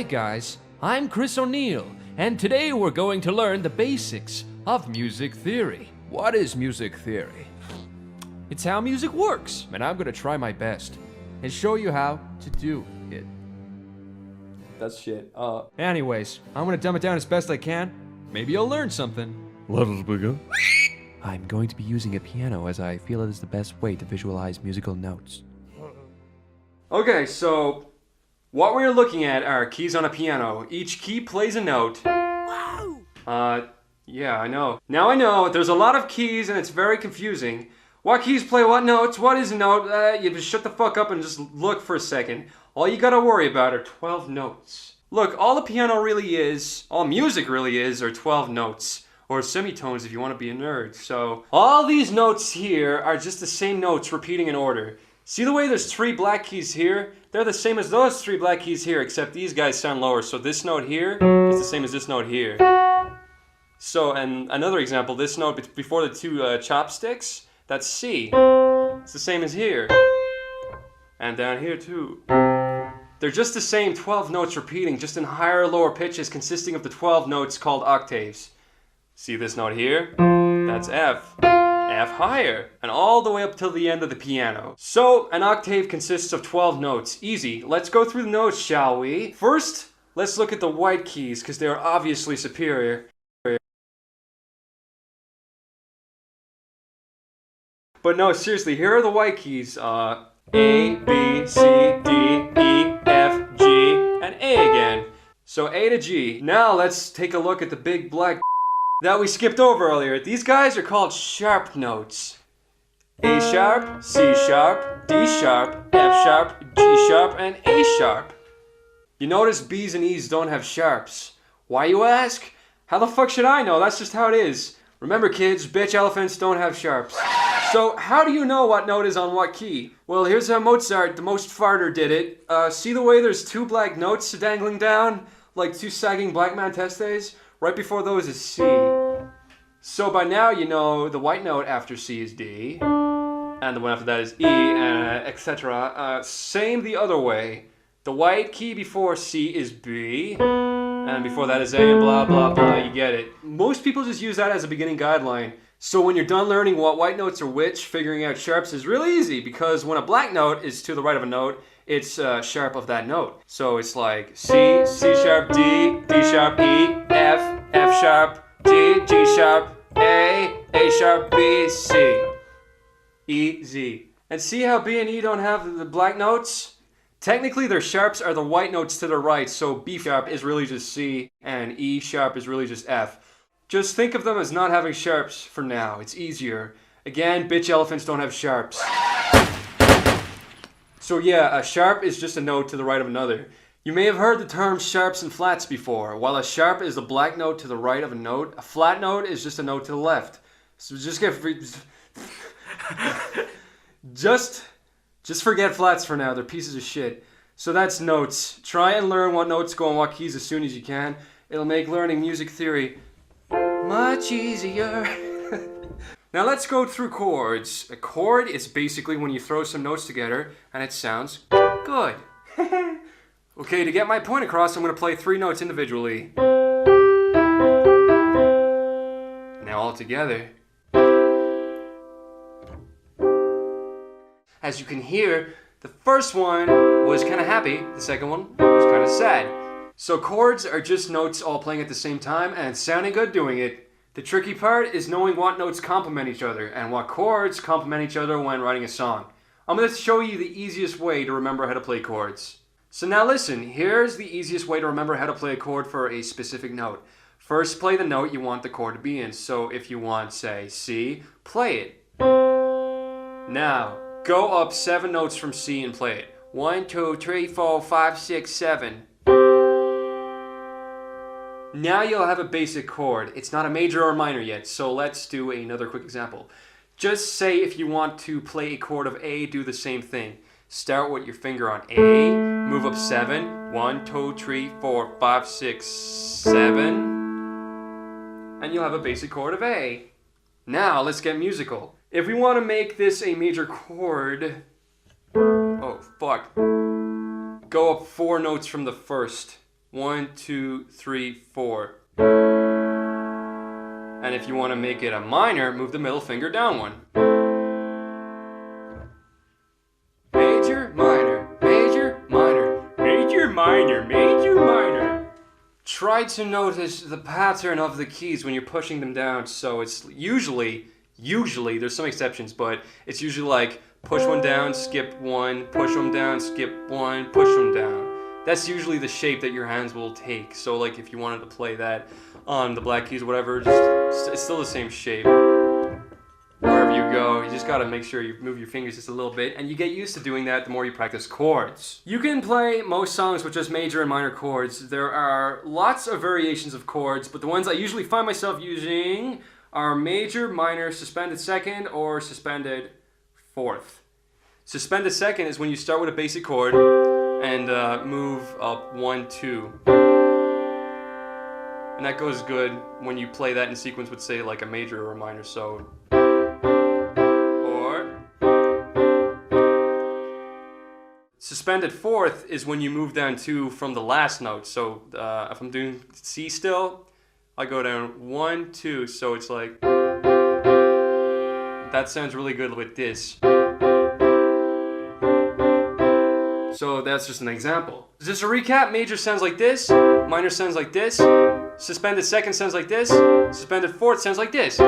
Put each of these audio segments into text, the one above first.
Hi guys, I'm Chris O'Neill, and today we're going to learn the basics of music theory. What is music theory? It's how music works, and I'm gonna try my best and show you how to do it. That's shit. Anyways, I'm gonna dumb it down as best I can. Maybe you'll learn something. Let us begin. I'm going to be using a piano as I feel it is the best way to visualize musical notes. Okay, so what we're looking at are keys on a piano. Each key plays a note. Wow! Yeah, I know. Now I know, there's a lot of keys and it's very confusing. What keys play what notes? What is a note? You just shut the fuck up and just look for a second. All you gotta worry about are 12 notes. Look, all the piano really is, all music really is, are 12 notes. Or semitones if you want to be a nerd. So, all these notes here are just the same notes repeating in order. See the way there's 3 black keys here? They're the same as those 3 black keys here, except these guys sound lower. So this note here is the same as this note here. So, and another example, this note before the 2 chopsticks, that's C. It's the same as here. And down here too. They're just the same 12 notes repeating, just in higher or lower pitches consisting of the 12 notes called octaves. See this note here? That's F. F higher, and all the way up till the end of the piano. So, an octave consists of 12 notes. Easy. Let's go through the notes, shall we? First, let's look at the white keys, because they are obviously superior. But no, seriously, here are the white keys. A, B, C, D, E, F, G, and A again. So A to G. Now let's take a look at the big black that we skipped over earlier. These guys are called sharp notes. A sharp, C sharp, D sharp, F sharp, G sharp, and A sharp. You notice B's and E's don't have sharps. Why, you ask? How the fuck should I know? That's just how it is. Remember kids, bitch elephants don't have sharps. So how do you know what note is on what key? Well, here's how Mozart, the most farter, did it. See the way there's 2 black notes dangling down? Like 2 sagging black man testes? Right before those is C. So by now you know the white note after C is D, and the one after that is E, and etc. Same the other way. The white key before C is B, and before that is A, and blah blah blah, you get it. Most people just use that as a beginning guideline. So when you're done learning what white notes are which, figuring out sharps is really easy, because when a black note is to the right of a note, it's sharp of that note. So it's like C, C sharp, D, D sharp, E, F, F sharp, G, G sharp, A sharp, B, C, E, Z. And see how B and E don't have the black notes? Technically their sharps are the white notes to the right, so B sharp is really just C, and E sharp is really just F. Just think of them as not having sharps for now, it's easier. Again, bitch elephants don't have sharps. So yeah, a sharp is just a note to the right of another. You may have heard the term sharps and flats before. While a sharp is the black note to the right of a note, a flat note is just a note to the left. So just forget flats for now, they're pieces of shit. So that's notes. Try and learn what notes go on what keys as soon as you can. It'll make learning music theory much easier. Now let's go through chords. A chord is basically when you throw some notes together and it sounds good. Okay, to get my point across, I'm going to play 3 notes individually. Now all together. As you can hear, the first one was kind of happy, the second one was kind of sad. So chords are just notes all playing at the same time and sounding good doing it. The tricky part is knowing what notes complement each other and what chords complement each other when writing a song. I'm going to show you the easiest way to remember how to play chords. So now listen, here's the easiest way to remember how to play a chord for a specific note. First, play the note you want the chord to be in. So if you want, say, C, play it. Now, go up 7 notes from C and play it. 1, 2, 3, 4, 5, 6, 7. Now you'll have a basic chord. It's not a major or minor yet, so let's do another quick example. Just say if you want to play a chord of A, do the same thing. Start with your finger on A, move up 7, 1, 2, 3, 4, 5, 6, 7, and you'll have a basic chord of A. Now let's get musical. If we want to make this a major chord, oh fuck, go up 4 notes from the first. 1, 2, 3, 4. And if you want to make it a minor, move the middle finger down one. Major, minor, major, minor, major, minor, major, minor. Try to notice the pattern of the keys when you're pushing them down. So it's usually, there's some exceptions, but it's usually like push one down, skip one, push them down, skip one, push them down. That's usually the shape that your hands will take. So like if you wanted to play that on the black keys or whatever, it's still the same shape. Wherever you go, you just gotta make sure you move your fingers just a little bit, and you get used to doing that the more you practice chords. You can play most songs with just major and minor chords. There are lots of variations of chords, but the ones I usually find myself using are major, minor, suspended second, or suspended fourth. Suspended second is when you start with a basic chord and move up 1, 2. And that goes good when you play that in sequence with, say, like a major or a minor. So, or suspended fourth is when you move down 2 from the last note. So if I'm doing C still, I go down 1, 2. So it's like, that sounds really good with this. So that's just an example. Just a recap, major sounds like this, minor sounds like this, suspended second sounds like this, suspended fourth sounds like this.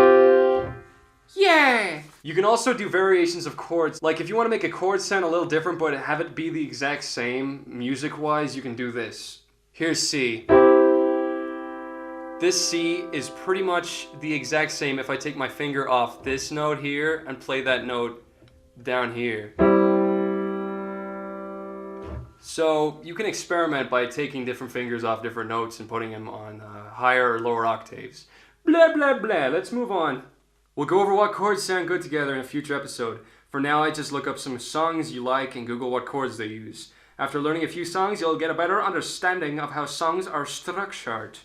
Yeah! You can also do variations of chords. Like if you want to make a chord sound a little different but have it be the exact same music-wise, you can do this. Here's C. This C is pretty much the exact same if I take my finger off this note here and play that note down here. So you can experiment by taking different fingers off different notes and putting them on higher or lower octaves. Blah, blah, blah. Let's move on. We'll go over what chords sound good together in a future episode. For now, I just look up some songs you like and Google what chords they use. After learning a few songs, you'll get a better understanding of how songs are structured.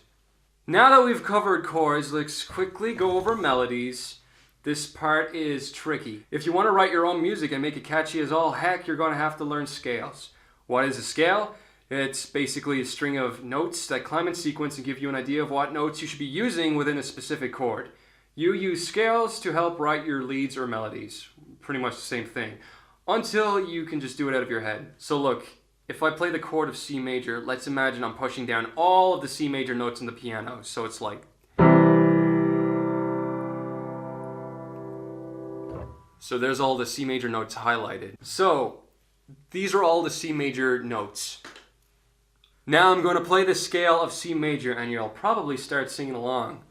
Now that we've covered chords, let's quickly go over melodies. This part is tricky. If you want to write your own music and make it catchy as all heck, you're going to have to learn scales. What is a scale? It's basically a string of notes that climb in sequence and give you an idea of what notes you should be using within a specific chord. You use scales to help write your leads or melodies. Pretty much the same thing. Until you can just do it out of your head. So look, if I play the chord of C major, let's imagine I'm pushing down all of the C major notes in the piano. So it's like... So there's all the C major notes highlighted. So... these are all the C major notes. Now I'm going to play the scale of C major and you'll probably start singing along.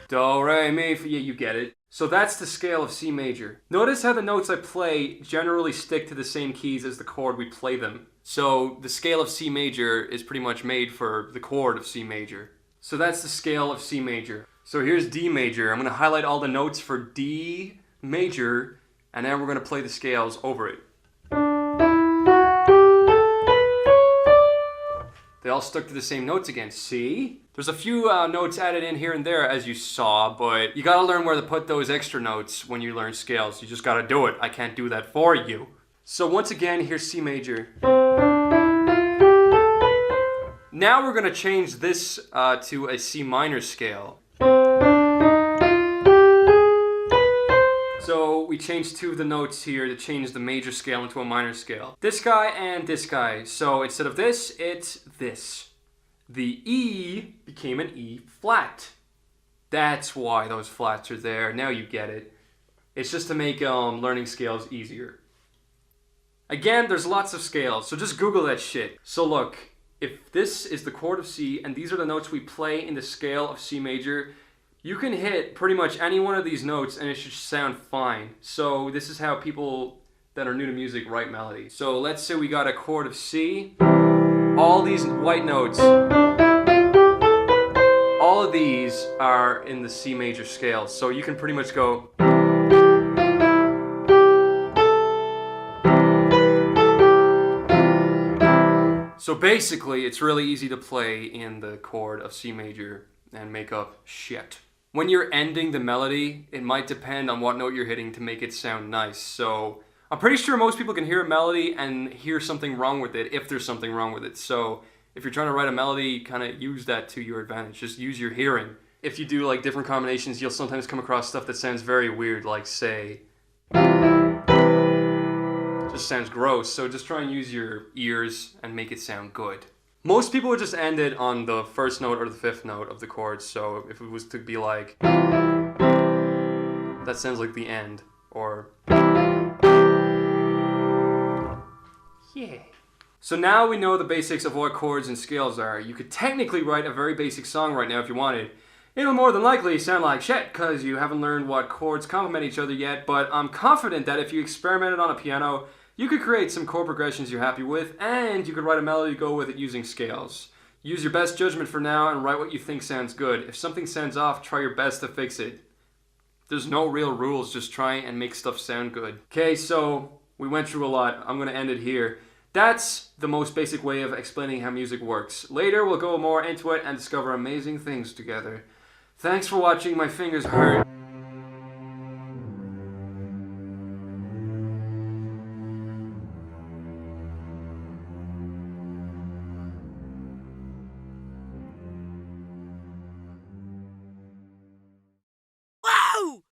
Do, re, mi, fa, yeah, you get it. So that's the scale of C major. Notice how the notes I play generally stick to the same keys as the chord we play them. So the scale of C major is pretty much made for the chord of C major. So that's the scale of C major. So here's D major. I'm going to highlight all the notes for D major, and then we're going to play the scales over it. They all stuck to the same notes again. See? There's a few notes added in here and there, as you saw, but you gotta learn where to put those extra notes when you learn scales. You just gotta do it. I can't do that for you. So once again, here's C major. Now we're gonna change this to a C minor scale. So we changed two of the notes here to change the major scale into a minor scale. This guy and this guy. So instead of this, it's this. The E became an E flat. That's why those flats are there. Now you get it. It's just to make learning scales easier. Again, there's lots of scales, so just Google that shit. So look, if this is the chord of C and these are the notes we play in the scale of C major, you can hit pretty much any one of these notes and it should sound fine. So this is how people that are new to music write melodies. So let's say we got a chord of C. All these white notes, all of these are in the C major scale. So you can pretty much go. So basically, it's really easy to play in the chord of C major and make up shit. When you're ending the melody, it might depend on what note you're hitting to make it sound nice. So I'm pretty sure most people can hear a melody and hear something wrong with it if there's something wrong with it. So if you're trying to write a melody, kind of use that to your advantage. Just use your hearing. If you do like different combinations, you'll sometimes come across stuff that sounds very weird, like say, just sounds gross. So just try and use your ears and make it sound good. Most people would just end it on the first note or the fifth note of the chords. So if it was to be like, that sounds like the end, or yeah. So now we know the basics of what chords and scales are. You could technically write a very basic song right now if you wanted. It'll more than likely sound like shit because you haven't learned what chords complement each other yet, but I'm confident that if you experimented on a piano, you could create some chord progressions you're happy with, and you could write a melody to go with it using scales. Use your best judgment for now and write what you think sounds good. If something sounds off, try your best to fix it. There's no real rules, just try and make stuff sound good. Okay, so we went through a lot. I'm going to end it here. That's the most basic way of explaining how music works. Later, we'll go more into it and discover amazing things together. Thanks for watching. My fingers hurt.